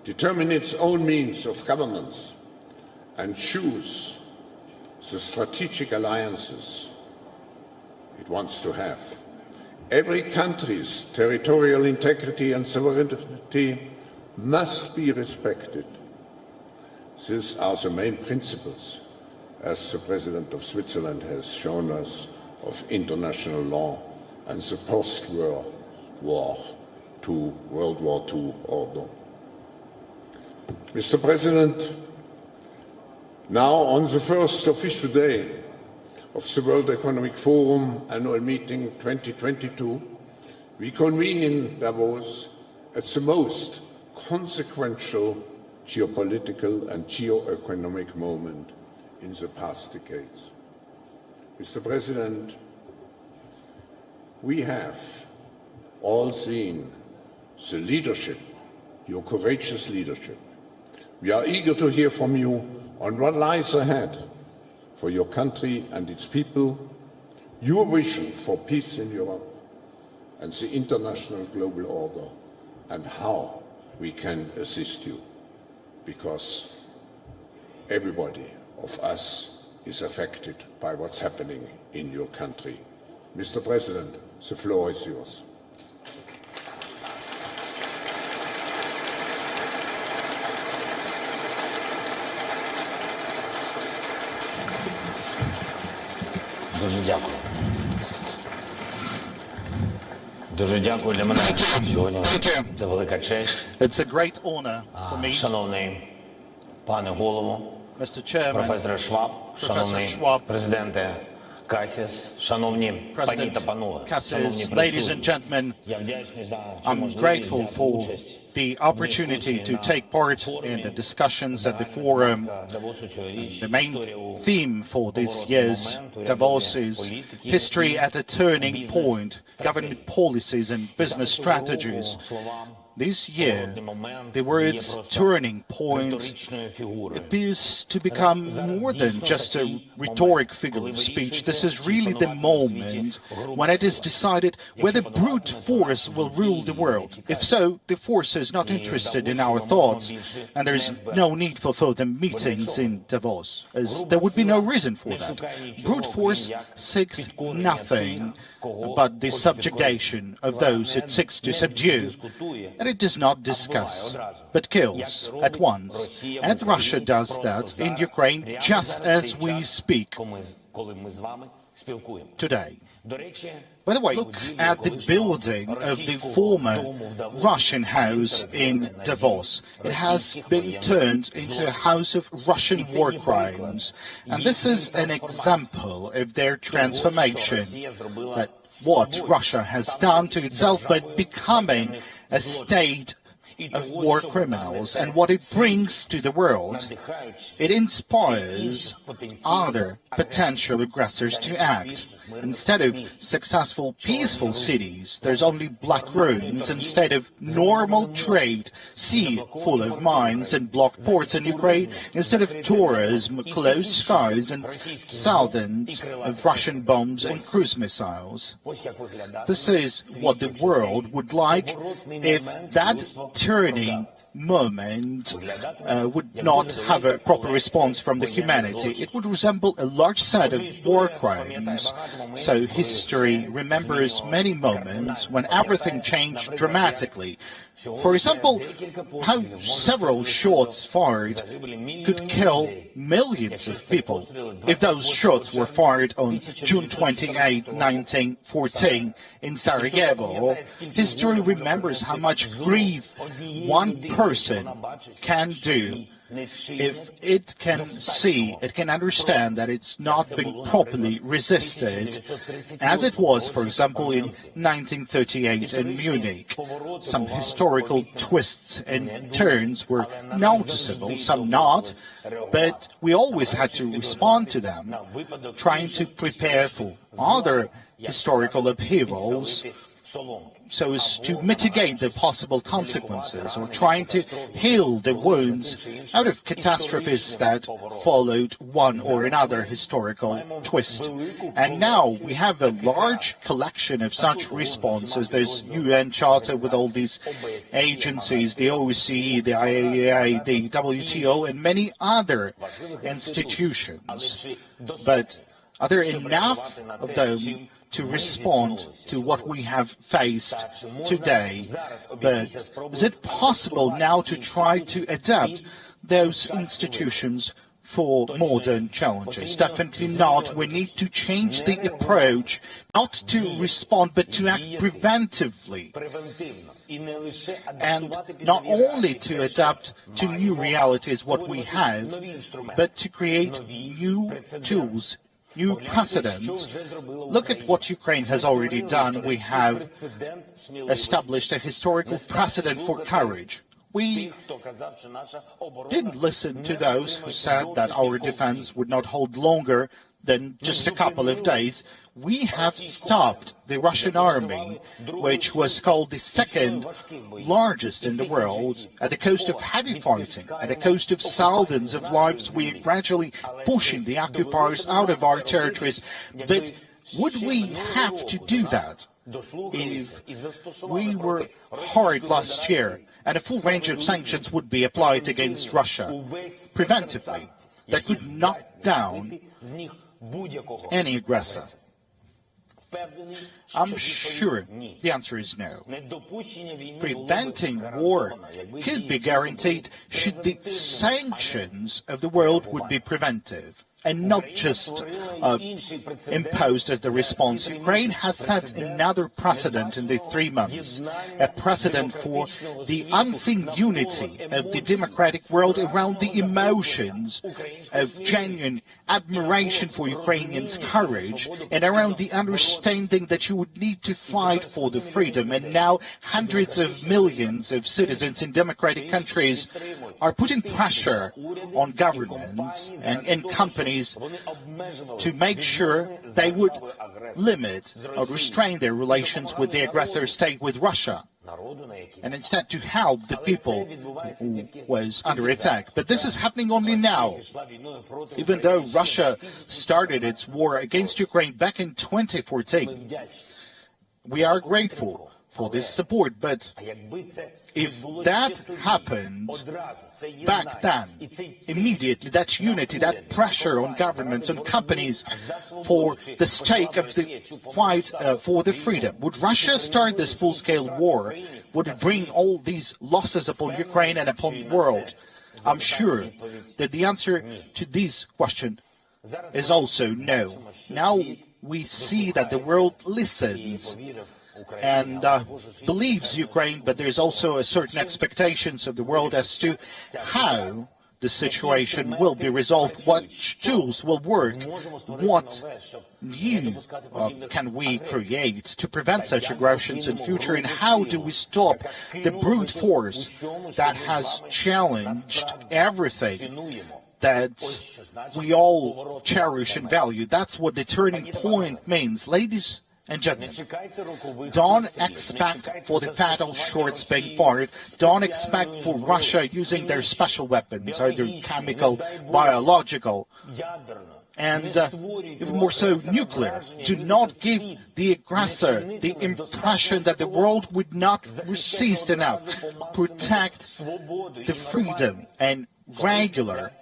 determine its own means of governance, and choose the strategic alliances it wants to have. Every country's territorial integrity and sovereignty must be respected. These are the main principles, as the President of Switzerland has shown us, of international law and the post-World War II order. Mr. President, now on the first official day of the World Economic Forum Annual Meeting 2022, we convene in Davos at the most consequential geopolitical and geo-economic moment in the past decades. Mr. President, we have all seen the leadership, your courageous leadership. We are eager to hear from you on what lies ahead for your country and its people, your vision for peace in Europe and the international global order, and how we can assist you, because everybody of us is affected by what's happening in your country. Mr. President, the floor is yours. Дуже дякую. Дуже дякую для мене сьогодні. Це велика честь. It's a great honor for me. Шановний пане голово, Mr. Chairman, професор Шваб, шановний президенте Касіс, шановні пані та панове, шановні присутні. Я вдячний за цю можливість взяти участь. The opportunity to take part in the discussions at the forum. The main theme for this year's Davos is history at a turning point, government policies and business strategies. This year, the words turning point appears to become more than just a rhetoric figure of speech. This is really the moment when it is decided whether brute force will rule the world. If so, the force is not interested in our thoughts, and there is no need for further meetings in Davos, as there would be no reason for that. Brute force seeks nothing but the subjugation of those it seeks to subdue. And it does not discuss, but kills at once. And Russia does that in Ukraine just as we speak today. By the way, look at the building of the former Russian house in Davos. It has been turned into a house of Russian war crimes. And this is an example of their transformation, that what Russia has done to itself by becoming a state of war criminals, and what it brings to the world. It inspires other potential aggressors to act. Instead of successful, peaceful cities, there's only black ruins. Instead of normal trade, sea full of mines and blocked ports in Ukraine, instead of tourism, closed skies and thousands of Russian bombs and cruise missiles. This is what the world would like if that turning moment would not have a proper response from the humanity. It would resemble a large set of war crimes. So history remembers many moments when everything changed dramatically. For example, how several shots fired could kill millions of people. If those shots were fired on June 28, 1914 in Sarajevo, history remembers how much grief one person can do. If it can see, it can understand that it's not been properly resisted, as it was, for example, in 1938 in Munich. Some historical twists and turns were noticeable, some not, but we always had to respond to them, trying to prepare for other historical upheavals so as to mitigate the possible consequences, or trying to heal the wounds out of catastrophes that followed one or another historical twist. And now we have a large collection of such responses. There's UN Charter with all these agencies, the OSCE, the IAEA, the WTO, and many other institutions. But are there enough of them to respond to what we have faced today? But is it possible now to try to adapt those institutions for modern challenges? Definitely not. We need to change the approach, not to respond, but to act preventively. And not only to adapt to new realities, what we have, but to create new tools, new precedents. Look at what Ukraine has already done. We have established a historical precedent for courage. We didn't listen to those who said that our defense would not hold longer than just a couple of days. We have stopped the Russian army, which was called the second largest in the world, at the cost of heavy fighting, at the cost of thousands of lives. We are gradually pushing the occupiers out of our territories. But would we have to do that if we were hard last year and a full range of sanctions would be applied against Russia preventively that could knock down any aggressor? I'm sure the answer is no. Preventing war could be guaranteed should the sanctions of the world would be preventive and not just imposed as the response. Ukraine has set another precedent in the 3 months, a precedent for the unseen unity of the democratic world around the emotions of genuine admiration for Ukrainians' courage and around the understanding that you would need to fight for the freedom. And now hundreds of millions of citizens in democratic countries are putting pressure on governments and companies to make sure they would limit or restrain their relations with the aggressor state, with Russia, and instead to help the people who was under attack. But this is happening only now. Even though Russia started its war against Ukraine back in 2014, we are grateful for this support. But if that happened back then, immediately, that unity, that pressure on governments and companies for the stake of the fight for the freedom, would Russia start this full-scale war? Would it bring all these losses upon Ukraine and upon the world? I'm sure that the answer to this question is also no. Now we see that the world listens and believes Ukraine, but there's also a certain expectations of the world as to how the situation will be resolved, what tools will work, what new can we create to prevent such aggressions in future, and how do we stop the brute force that has challenged everything that we all cherish and value. That's what the turning point means. Ladies and gentlemen, don't expect for the fatal shots being fired. Don't expect for Russia using their special weapons, either chemical, biological, and even more so nuclear. Do not give the aggressor the impression that the world would not resist enough. Protect the freedom and regular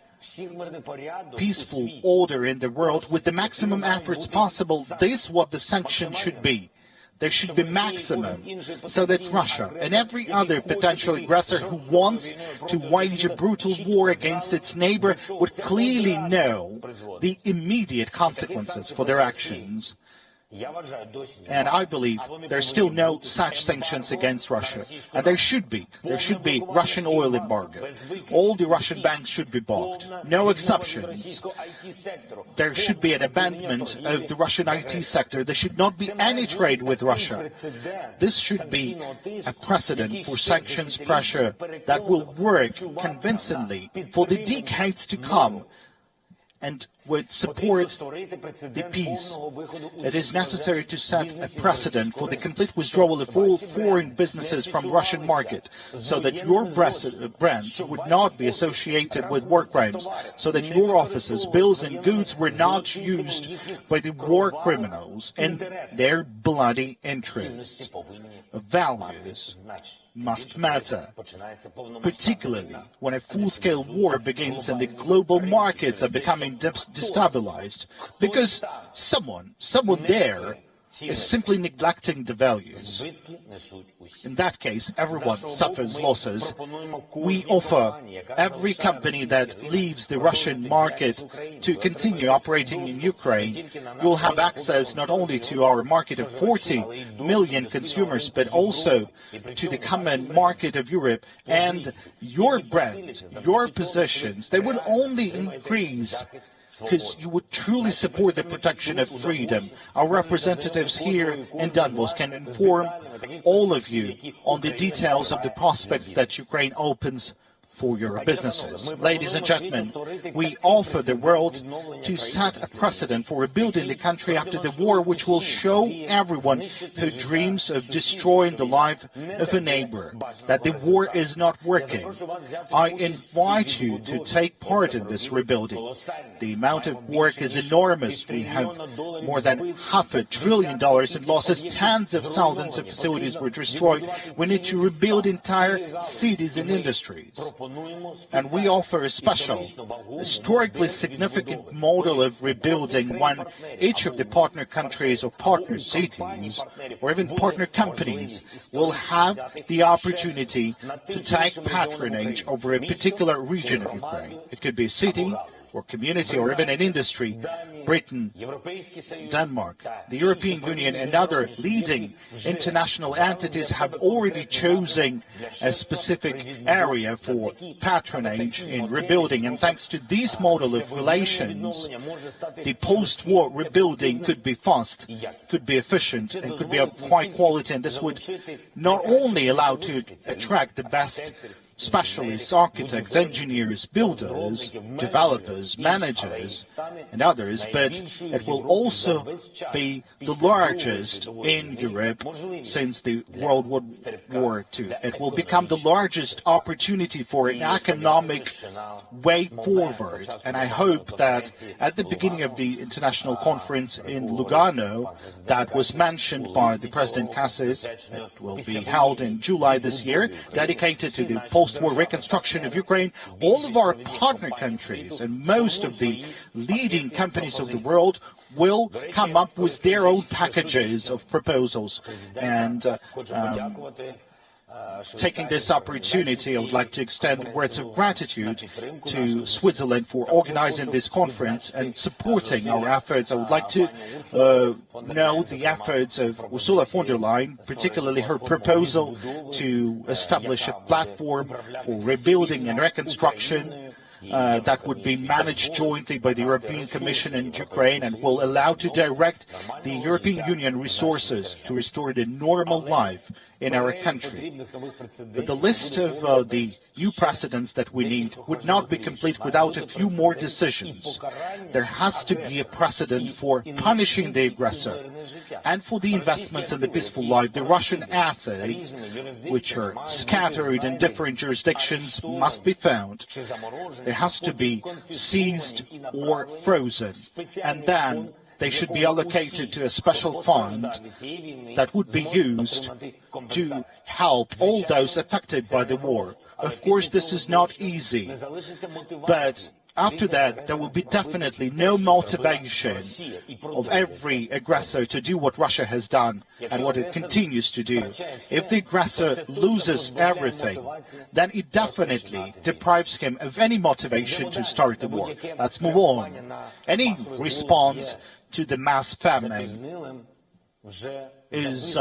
peaceful order in the world with the maximum efforts possible. This is what the sanctions should be. There should be maximum, so that Russia and every other potential aggressor who wants to wage a brutal war against its neighbor would clearly know the immediate consequences for their actions. And I believe there's still no such sanctions against Russia. And there should be. There should be Russian oil embargo. All the Russian banks should be blocked. No exceptions. There should be an abandonment of the Russian IT sector. There should not be any trade with Russia. This should be a precedent for sanctions pressure that will work convincingly for the decades to come. and would support the peace. It is necessary to set a precedent for the complete withdrawal of all foreign businesses from the Russian market, so that your brands would not be associated with war crimes, so that your offices, bills and goods were not used by the war criminals in their bloody interests. Values must matter, particularly when a full-scale war begins and the global markets are becoming destabilized, because someone there is simply neglecting the values. In that case, everyone suffers losses. We offer every company that leaves the Russian market to continue operating in Ukraine. You'll have access not only to our market of 40 million consumers, but also to the common market of Europe. And your brands, your positions, they will only increase because you would truly support the protection of freedom. Our representatives here in Davos can inform all of you on the details of the prospects that Ukraine opens for your businesses. Ladies and gentlemen, we offer the world to set a precedent for rebuilding the country after the war, which will show everyone who dreams of destroying the life of a neighbor that the war is not working. I invite you to take part in this rebuilding. The amount of work is enormous. We have more than $500 billion in losses. Tens of thousands of facilities were destroyed. We need to rebuild entire cities and industries. And we offer a special, historically significant model of rebuilding when each of the partner countries or partner cities or even partner companies will have the opportunity to take patronage over a particular region of Ukraine. It could be a city or community or even an industry. Britain, Denmark, the European Union and other leading international entities have already chosen a specific area for patronage in rebuilding. And thanks to this model of relations, the post-war rebuilding could be fast, could be efficient, and could be of high quality. And this would not only allow to attract the best specialists, architects, engineers, builders, developers, managers, and others, but it will also be the largest in Europe since the World War II. It will become the largest opportunity for an economic way forward. And I hope that at the beginning of the international conference in Lugano that was mentioned by the President Cassis, it will be held in July this year, dedicated to the post-war reconstruction of Ukraine, all of our partner countries and most of the leading companies of the world will come up with their own packages of proposals. And taking this opportunity, I would like to extend words of gratitude to Switzerland for organizing this conference and supporting our efforts. I would like to know the efforts of Ursula von der Leyen, particularly her proposal to establish a platform for rebuilding and reconstruction that would be managed jointly by the European Commission and Ukraine and will allow to direct the European Union resources to restore the normal life in our country. But the list of the new precedents that we need would not be complete without a few more decisions. There has to be a precedent for punishing the aggressor and for the investments in the peaceful life. The Russian assets, which are scattered in different jurisdictions, must be found. There has to be seized or frozen, and then they should be allocated to a special fund that would be used to help all those affected by the war. Of course, this is not easy, but after that, there will be definitely no motivation of every aggressor to do what Russia has done and what it continues to do. If the aggressor loses everything, then it definitely deprives him of any motivation to start the war. Let's move on. Any response to the mass famine is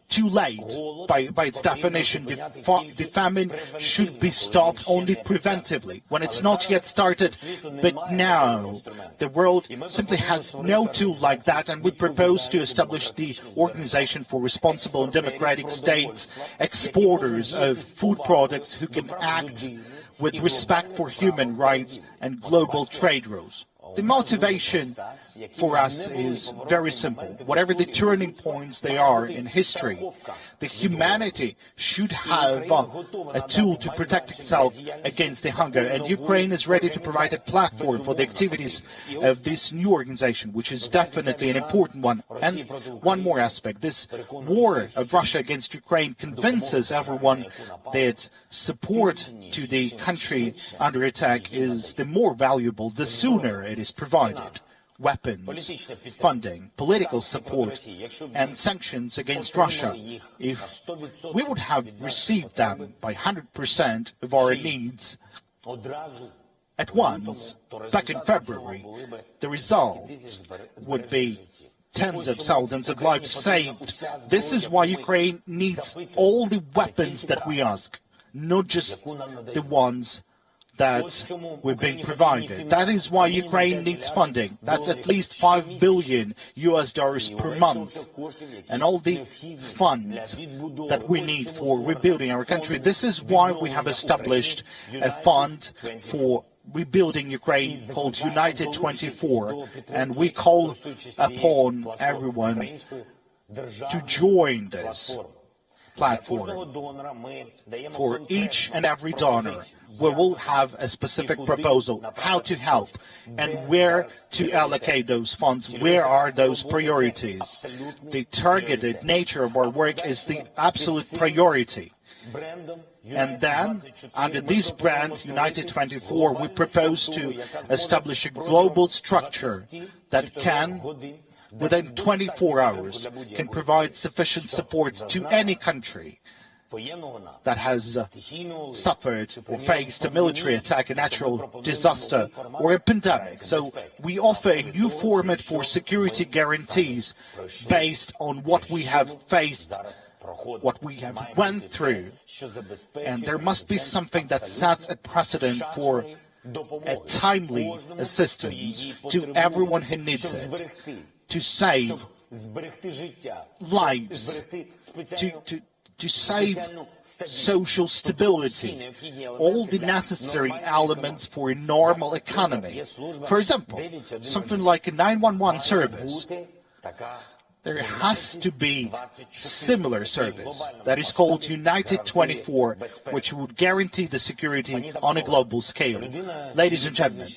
too late. By its definition, the famine should be stopped only preventively, when it's not yet started. But now, the world simply has no tool like that, and we propose to establish the Organization for Responsible and Democratic States, exporters of food products who can act with respect for human rights and global trade rules. The motivation for us is very simple. Whatever the turning points they are in history, the humanity should have a tool to protect itself against the hunger. And Ukraine is ready to provide a platform for the activities of this new organization, which is definitely an important one. And one more aspect, this war of Russia against Ukraine convinces everyone that support to the country under attack is the more valuable the sooner it is provided. Weapons, funding, political support, and sanctions against Russia. If we would have received them by 100% of our needs at once, back in February, the result would be tens of thousands of lives saved. This is why Ukraine needs all the weapons that we ask, not just the ones that we've been provided. That is why Ukraine needs funding. That's at least $5 billion per month. And all the funds that we need for rebuilding our country. This is why we have established a fund for rebuilding Ukraine called United 24. And we call upon everyone to join this platform. For each and every donor, we will have a specific proposal how to help and where to allocate those funds, where are those priorities. The targeted nature of our work is the absolute priority. And then, under this brand, United 24, we propose to establish a global structure that can, within 24 hours, can provide sufficient support to any country that has suffered or faced a military attack, a natural disaster, or a pandemic. So we offer a new format for security guarantees based on what we have faced, what we have went through. And there must be something that sets a precedent for a timely assistance to everyone who needs it, to save lives, to save social stability, all the necessary elements for a normal economy. For example, something like a 911 service. There has to be similar service that is called United 24, which would guarantee the security on a global scale. Ladies and gentlemen,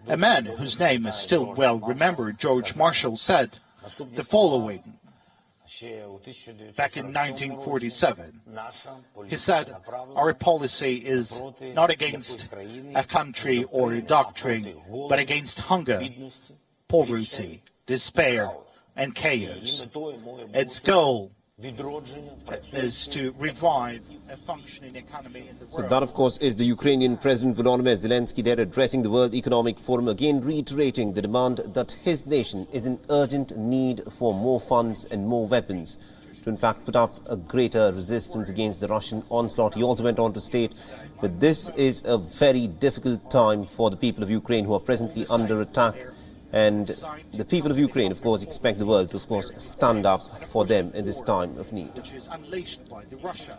a man whose name is still well remembered, George Marshall, said the following back in 1947. He said, "Our policy is not against a country or a doctrine, but against hunger, poverty, despair, and chaos. Its goal is to revive a functioning economy in the world." So that, of course, is the Ukrainian President Volodymyr Zelensky there addressing the World Economic Forum, again reiterating the demand that his nation is in urgent need for more funds and more weapons to, in fact, put up a greater resistance against the Russian onslaught. He also went on to state that this is a very difficult time for the people of Ukraine who are presently under attack. And the people of Ukraine, of course, expect the world to, of course, stand up for them in this time of need. Which is unleashed by the Russia